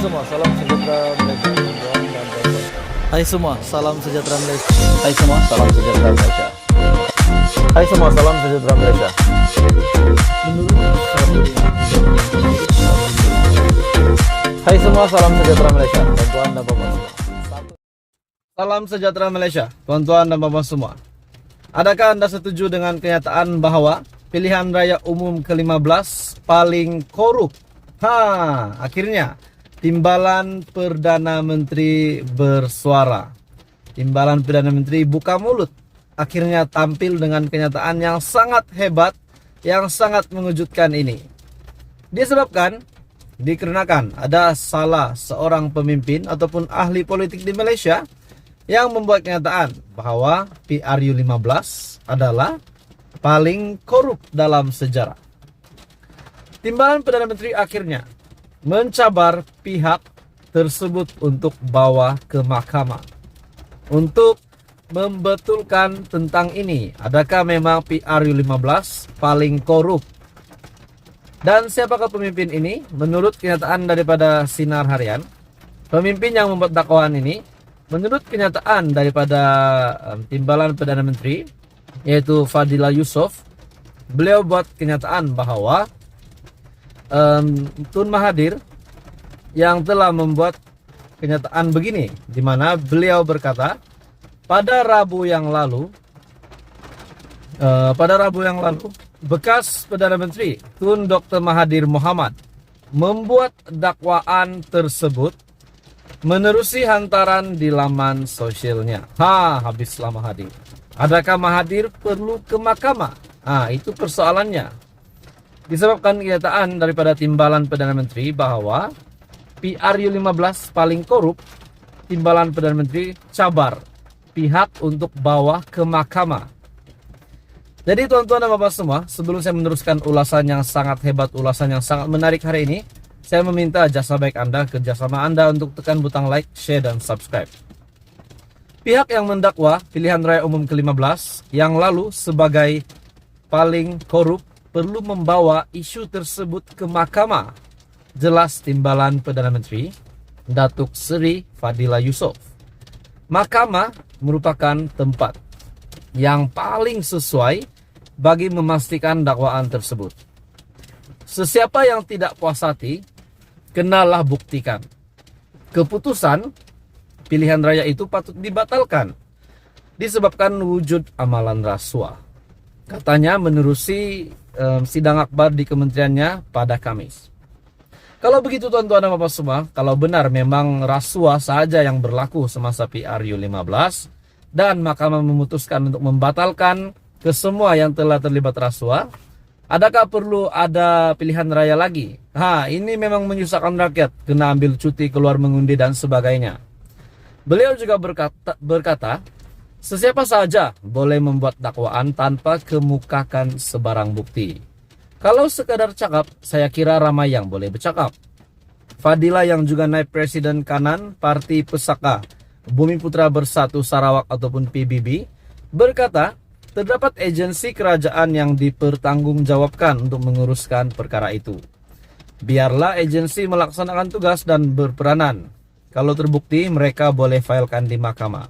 semua, salam sejahtera Malaysia. Hai semua, salam sejahtera Malaysia. Hai semua, salam sejahtera Malaysia. Hai semua, salam sejahtera Malaysia. Hai semua, salam sejahtera Malaysia. Tuan-tuan dan puan semua. Salam sejahtera Malaysia, tuan-tuan dan puan semua. Adakah Anda setuju dengan kenyataan bahwa pilihan raya umum ke-15 paling korup? Akhirnya Timbalan Perdana Menteri bersuara. Timbalan Perdana Menteri buka mulut. Akhirnya tampil dengan kenyataan yang sangat hebat, yang sangat mengejutkan ini. Dikarenakan ada salah seorang pemimpin ataupun ahli politik di Malaysia yang membuat kenyataan bahwa PRU15 adalah paling korup dalam sejarah. Timbalan Perdana Menteri akhirnya mencabar pihak tersebut untuk bawa ke mahkamah untuk membetulkan tentang ini. Adakah memang PRU15 paling korup? Dan siapakah pemimpin ini? Menurut kenyataan daripada Sinar Harian, pemimpin yang membuat dakwaan ini, menurut kenyataan daripada Timbalan Perdana Menteri, yaitu Fadila Yusof, beliau buat kenyataan bahwa Tun Mahathir yang telah membuat kenyataan begini, di mana beliau berkata pada Rabu yang lalu, bekas Perdana Menteri Tun Dr. Mahathir Mohamad membuat dakwaan tersebut menerusi hantaran di laman sosialnya. Habislah Mahathir. Adakah Mahathir perlu ke mahkamah? Itu persoalannya. Disebabkan kenyataan daripada Timbalan Perdana Menteri bahwa PRU15 paling korup, Timbalan Perdana Menteri cabar pihak untuk bawa ke mahkamah. Jadi tuan-tuan dan bapak semua, sebelum saya meneruskan ulasan yang sangat hebat, ulasan yang sangat menarik hari ini, saya meminta jasa baik Anda, kerjasama Anda untuk tekan butang like, share, dan subscribe. Pihak yang mendakwa pilihan raya umum ke-15 yang lalu sebagai paling korup perlu membawa isu tersebut ke mahkamah. Jelas Timbalan Perdana Menteri Datuk Seri Fadila Yusof. Mahkamah merupakan tempat yang paling sesuai bagi memastikan dakwaan tersebut. Sesiapa yang tidak puas hati, kenalah buktikan. Keputusan pilihan raya itu patut dibatalkan disebabkan wujud amalan rasuah. Katanya menerusi sidang akbar di kementeriannya pada Kamis. Kalau begitu tuan-tuan dan bapak semua, kalau benar memang rasuah saja yang berlaku semasa PRU15 dan mahkamah memutuskan untuk membatalkan kesemua yang telah terlibat rasuah, adakah perlu ada pilihan raya lagi? Ini memang menyusahkan rakyat, kena ambil cuti, keluar mengundi dan sebagainya. Beliau juga berkata, sesiapa saja boleh membuat dakwaan tanpa kemukakan sebarang bukti. Kalau sekadar cakap, saya kira ramai yang boleh bercakap. Fadila yang juga naib presiden kanan Parti Pesaka Bumi Putra Bersatu Sarawak ataupun PBB berkata, terdapat agensi kerajaan yang dipertanggungjawabkan untuk menguruskan perkara itu. Biarlah agensi melaksanakan tugas dan berperanan. Kalau terbukti, mereka boleh filekan di mahkamah.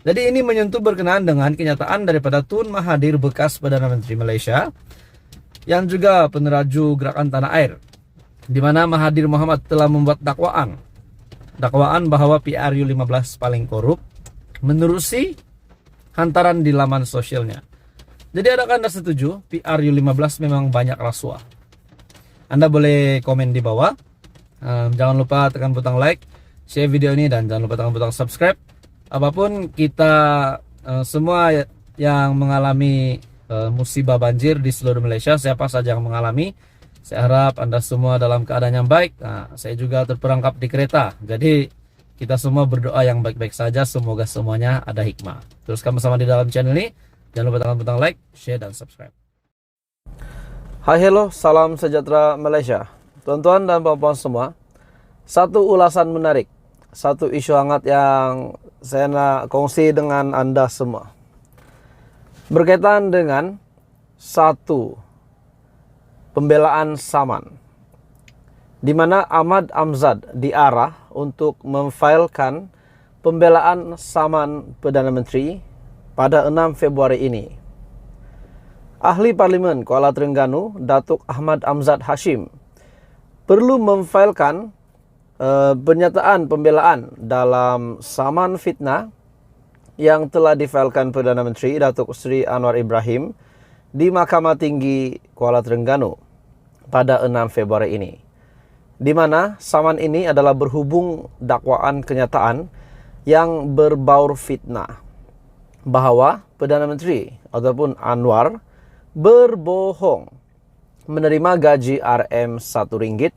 Jadi ini menyentuh berkenaan dengan kenyataan daripada Tun Mahathir bekas Perdana Menteri Malaysia yang juga peneraju gerakan tanah air, di mana Mahathir Mohamad telah membuat dakwaan bahwa PRU15 paling korup menerusi hantaran di laman sosialnya. Jadi adakah Anda setuju PRU15 memang banyak rasuah? Anda boleh komen di bawah. Jangan lupa tekan butang like, share video ini, dan jangan lupa tekan butang subscribe. Apapun kita semua yang mengalami musibah banjir di seluruh Malaysia, siapa saja yang mengalami, saya harap Anda semua dalam keadaan yang baik. Saya juga terperangkap di kereta, jadi kita semua berdoa yang baik-baik saja, semoga semuanya ada hikmah. Teruskan bersama di dalam channel ini, jangan lupa tekan butang like, share, dan subscribe. Hai hello, salam sejahtera Malaysia. Tuan-tuan dan puan-puan semua, satu ulasan menarik, satu isu hangat yang saya nak kongsi dengan Anda semua berkaitan dengan satu pembelaan Saman. di mana Ahmad Amzad diarah untuk memfailkan pembelaan Saman Perdana Menteri pada 6 Februari ini. Ahli Parlimen Kuala Terengganu, Datuk Ahmad Amzad Hashim, perlu memfailkan pernyataan pembelaan dalam saman fitnah yang telah difailkan Perdana Menteri Datuk Seri Anwar Ibrahim di Mahkamah Tinggi Kuala Terengganu pada 6 Februari ini. Di mana saman ini adalah berhubung dakwaan kenyataan yang berbaur fitnah bahawa Perdana Menteri ataupun Anwar berbohong menerima gaji RM1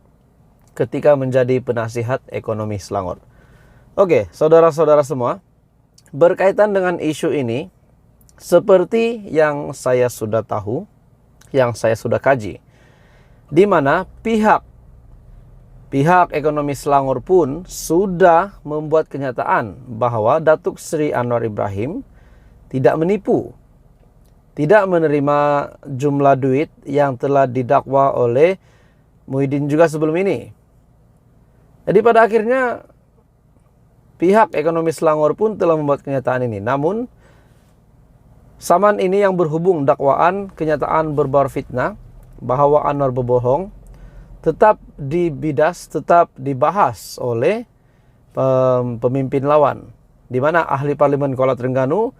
ketika menjadi penasihat ekonomi Selangor. Oke, saudara-saudara semua, berkaitan dengan isu ini, seperti yang saya sudah tahu, yang saya sudah kaji, di mana pihak ekonomi Selangor pun sudah membuat kenyataan bahwa Datuk Seri Anwar Ibrahim tidak menipu, tidak menerima jumlah duit yang telah didakwa oleh Muhyiddin juga sebelum ini. Jadi pada akhirnya pihak ekonomi Selangor pun telah membuat kenyataan ini. Namun saman ini yang berhubung dakwaan kenyataan berbaur fitnah bahwa Anwar berbohong tetap dibidas, tetap dibahas oleh pemimpin lawan, di mana ahli Parlimen Kuala Terengganu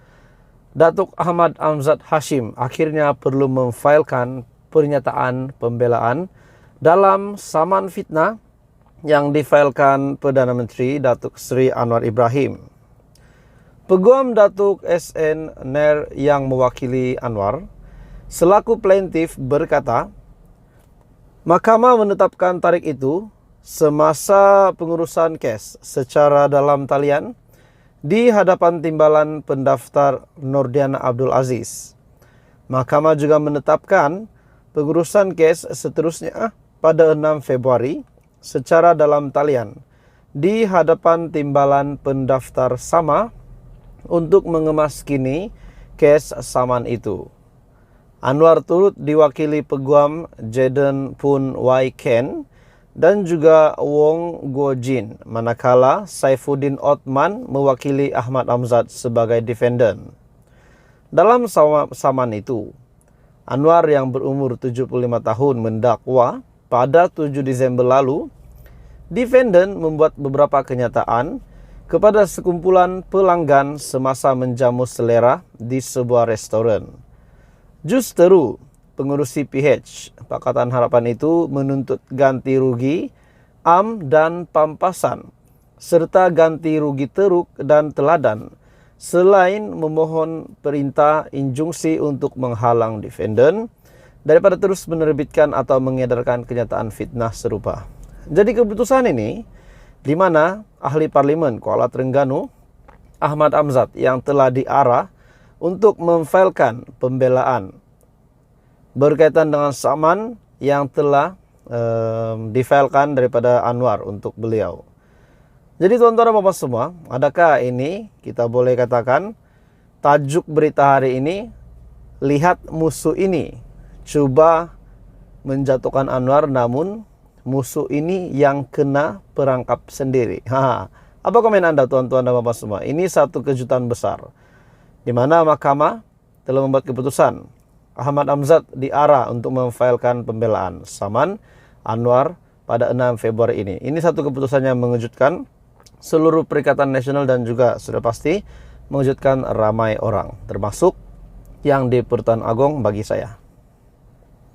Datuk Ahmad Amzad Hashim akhirnya perlu memfailkan pernyataan pembelaan dalam saman fitnah yang difailkan Perdana Menteri Datuk Seri Anwar Ibrahim. Peguam Datuk SN Nair yang mewakili Anwar selaku plaintiff berkata, Mahkamah menetapkan tarikh itu semasa pengurusan kes secara dalam talian di hadapan timbalan pendaftar Nordiana Abdul Aziz. Mahkamah juga menetapkan pengurusan kes seterusnya pada 6 Februari secara dalam talian di hadapan timbalan pendaftar sama untuk mengemaskini kes saman itu. Anwar turut diwakili peguam Jaden Pun Wai Ken dan juga Wong Guo Jin, manakala Saifuddin Othman mewakili Ahmad Amzad sebagai defendant. Dalam saman itu, Anwar yang berumur 75 tahun mendakwa pada 7 Disember lalu, defendant membuat beberapa kenyataan kepada sekumpulan pelanggan semasa menjamu selera di sebuah restoran. Justeru pengurusi PH Pakatan Harapan itu menuntut ganti rugi am dan pampasan serta ganti rugi teruk dan teladan, selain memohon perintah injunksi untuk menghalang defendant daripada terus menerbitkan atau mengedarkan kenyataan fitnah serupa. Jadi keputusan ini di mana ahli Parlimen Kuala Terengganu Ahmad Amzad yang telah diarah untuk memfailkan pembelaan berkaitan dengan saman yang telah difailkan daripada Anwar untuk beliau. Jadi tuan-tuan dan bapak semua, adakah ini kita boleh katakan tajuk berita hari ini, lihat musuh ini cuba menjatuhkan Anwar, namun musuh ini yang kena perangkap sendiri. Apa komen anda tuan-tuan dan bapak semua? Ini satu kejutan besar, di mana mahkamah telah membuat keputusan Ahmad Amzad diarah untuk memfailkan pembelaan saman Anwar pada 6 Februari ini. Ini satu keputusan yang mengejutkan seluruh Perikatan Nasional dan juga sudah pasti mengejutkan ramai orang, termasuk yang di Pertuan Agong bagi saya.